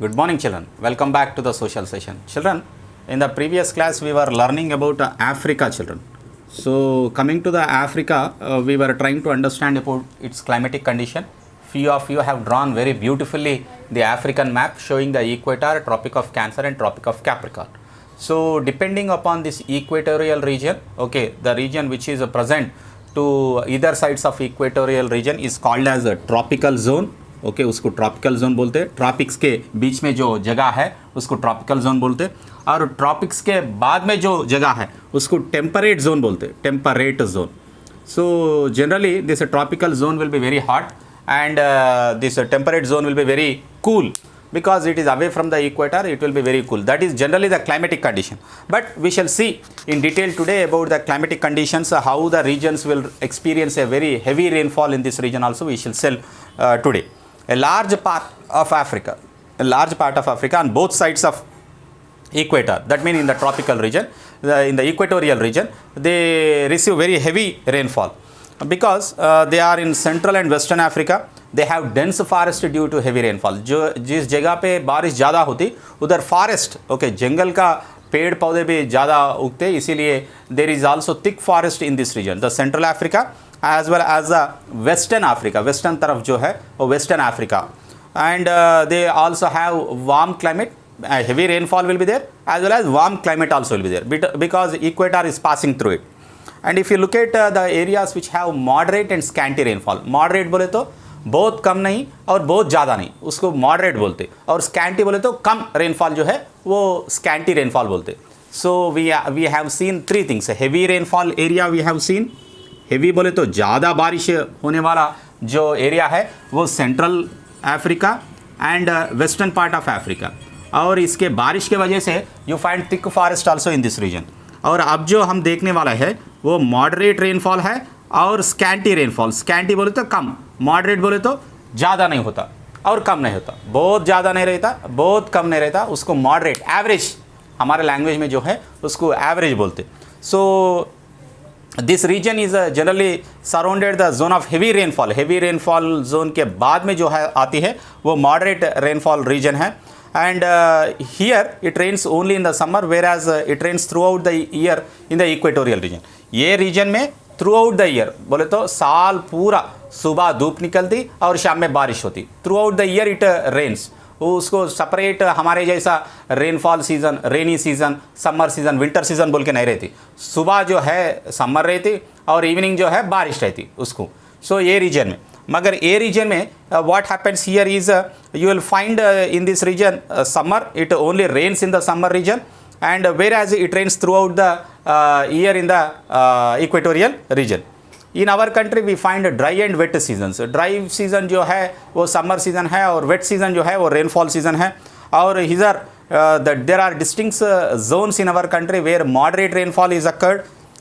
Good morning, children. Welcome back to the social session. Children, in the previous class, we were learning about Africa, children. So, coming to the Africa, we were trying to understand about its climatic condition. Few of you have drawn very beautifully the African map showing the equator, Tropic of Cancer, and Tropic of Capricorn. So, depending upon this equatorial region, okay, the region which is present to either sides of equatorial region is called as a tropical zone. Okay उसको tropical zone बोलते हैं. Tropics के बीच में जो जगह है उसको tropical zone बोलते हैं, और ट्रॉपिक्स के बाद में जो जगह है उसको टेम्परेट जोन बोलते हैं, temperate zone. So generally this tropical zone will be very hot and this temperate zone will be very cool because it is away from the equator. It will be very cool. That is generally the climatic condition, but we shall see in detail today about the climatic conditions, how the regions will experience a very heavy rainfall in this region also we shall see today. A large part of Africa on both sides of equator, that means in the tropical region, in the equatorial region, they receive very heavy rainfall because they are in central and western Africa. They have dense forest due to heavy rainfall. जो जिस जगह पे बारिश ज़्यादा होती उधर forest, okay, जंगल का पेड़ पौधे भी ज़्यादा उगते, इसीलिए there is also thick forest in this region, the central Africa as well as western Africa. Western तरफ जो है वो western Africa, and they also have warm climate. Heavy rainfall will be there as well as warm climate also will be there because equator is passing through it. And if you look at the areas which have moderate and scanty rainfall, moderate बोले तो बहुत कम नहीं और बहुत ज़्यादा नहीं, उसको moderate बोलते, और scanty बोले तो कम rainfall जो है वो scanty rainfall बोलते. So we have seen three things. Heavy rainfall area we have seen. Heavy बोले तो ज़्यादा बारिश होने वाला जो एरिया है वो central Africa and western part of Africa, और इसके बारिश के वजह से you find thick forest also in this region. और अब जो हम देखने वाला है वो मॉडरेट रेनफॉल है और स्कैंटी रेनफॉल. स्कैंटी बोले तो कम, मॉडरेट बोले तो ज़्यादा नहीं होता और कम नहीं होता, बहुत ज़्यादा नहीं रहता बहुत कम नहीं रहता, उसको मॉडरेट, एवरेज हमारे लैंग्वेज में जो है उसको एवरेज बोलते. So this region is generally surrounded the zone of heavy rainfall. Heavy rainfall zone के बाद में जो है आती है वो मॉडरेट रेनफॉल रीजन है. And here it rains only in the summer, whereas it rains throughout the year in the equatorial region. ये रीजन में थ्रू आउट द ईयर बोले तो साल पूरा सुबह धूप निकलती और शाम में बारिश होती. Throughout the year it rains. उसको सेपरेट हमारे जैसा rainfall season, rainy season, summer season, winter season बोल के नहीं रहती. सुबह जो है समर रहती और इवनिंग जो है बारिश रहती उसको. सो ये रीजन में, मगर ये रीजन में what happens here is you will find in this region summer, it only rains in the summer region, and whereas it rains throughout the year in the equatorial region. In our country we find dry and wet seasons. Dry season जो है वो summer season है और wait season जो है वो rainfall season है. और here there are distinct zones in our country where moderate rainfall is occurred,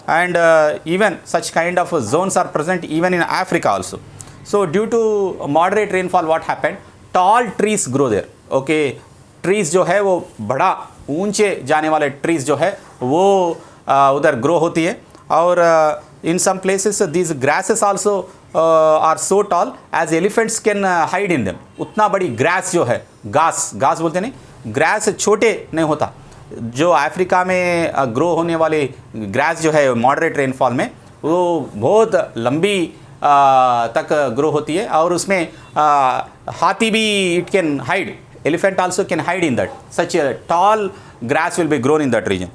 and even such kind of zones are present even in Africa also. So due to moderate rainfall what happened, tall trees grow there. Okay, trees जो है वो बड़ा ऊंचे जाने वाले trees जो है वो उधर ग्रो होती है. और in some places these grasses also are so tall as elephants can hide in them. उतना बड़ी ग्रास जो है, घास बोलते नहीं, ग्रास छोटे नहीं होता. जो अफ्रीका में ग्रो होने वाली ग्रास जो है मॉडरेट रेनफॉल में वो बहुत लंबी तक ग्रो होती है, और उसमें हाथी भी it can hide, elephant also can hide in that. Such a tall grass will be grown in that region.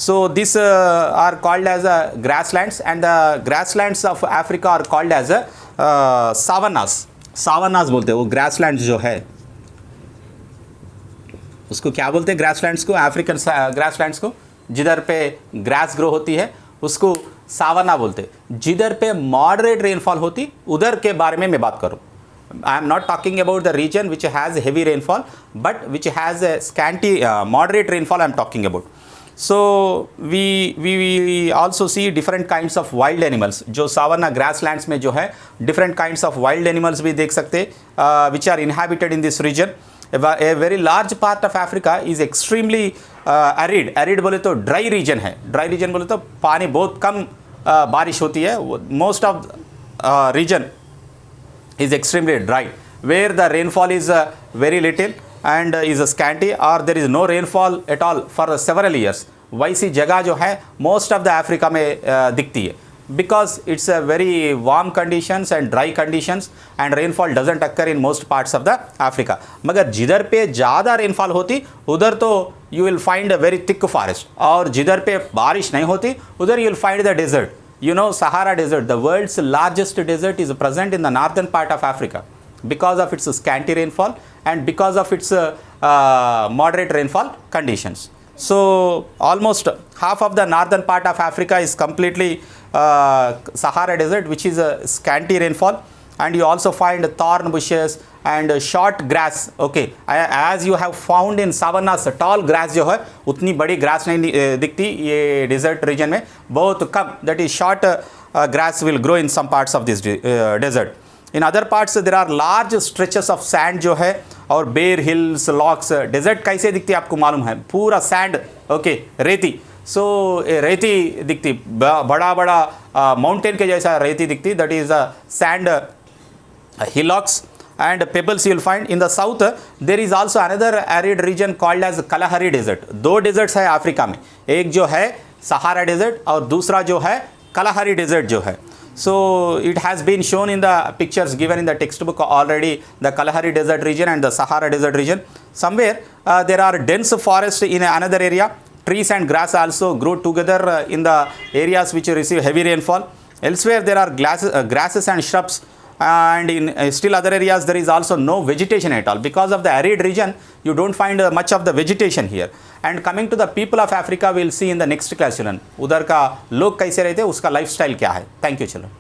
So these are called as grasslands, and the grasslands of Africa are called as savannas. Savannas बोलते हैं वो grasslands जो है उसको क्या बोलते हैं, grasslands को, African grasslands को, जिधर पे grass grow होती है उसको सावना बोलते हैं. जिधर पे moderate rainfall होती उधर के बारे में मैं बात करूँ. I am not talking about the region which has heavy rainfall, but which has a scanty moderate rainfall I am talking about. So we also see different kinds of wild animals. जो savanna grasslands में जो है different kinds of wild animals भी देख सकते which are inhabited in this region. A very large part of Africa is extremely arid. Arid बोले तो dry region है. Dry region बोले तो पानी बहुत कम बारिश होती है. Most of region is extremely dry, where the rainfall is very little and is scanty or there is no rainfall at all for several years, वैसी जगह जो है मोस्ट ऑफ द अफ्रीका में दिखती है, because it's a very warm conditions and dry conditions and rainfall doesn't occur in most parts of the Africa. मगर जिधर पे ज़्यादा रेनफॉल होती उधर तो you will find a very thick forest, और जिधर पे बारिश नहीं होती उधर you will find the desert. You know, Sahara Desert, the world's largest desert, is present in the northern part of Africa because of its scanty rainfall and because of its moderate rainfall conditions. So almost half of the northern part of Africa is completely Sahara Desert, which is a scanty rainfall, and you also find thorn bushes and short grass. Okay, as you have found in savannas, tall grass जो है उतनी बड़ी grass नहीं दिखती ये desert region में, बहुत कम, that is short grass will grow in some parts of this desert. In other parts there are large stretches of sand जो है, और bare hills, logs. desert कैसे दिखती है आपको मालूम है, पूरा sand, okay, रेती। सो रेती दिखती, बड़ा बड़ा माउंटेन के जैसा रेती दिखती, that is sand hillocks and pebbles you will find. In the south there is also another arid region called as Kalahari Desert. दो deserts है अफ्रीका में, एक जो है सहारा डेजर्ट और दूसरा जो है कलाहारी डेजर्ट जो है। So it has been shown in the pictures given in the textbook already, the Kalahari Desert region and the Sahara Desert region. Somewhere there are dense forests in another area. Trees and grass also grow together in the areas which receive heavy rainfall. Elsewhere there are grasses and shrubs, and in still other areas there is also no vegetation at all. Because of the arid region you don't find much of the vegetation here. And coming to the people of Africa, we will see in the next class children, उधर का लोग कैसे रहते हैं, उसका lifestyle क्या है। Thank you children.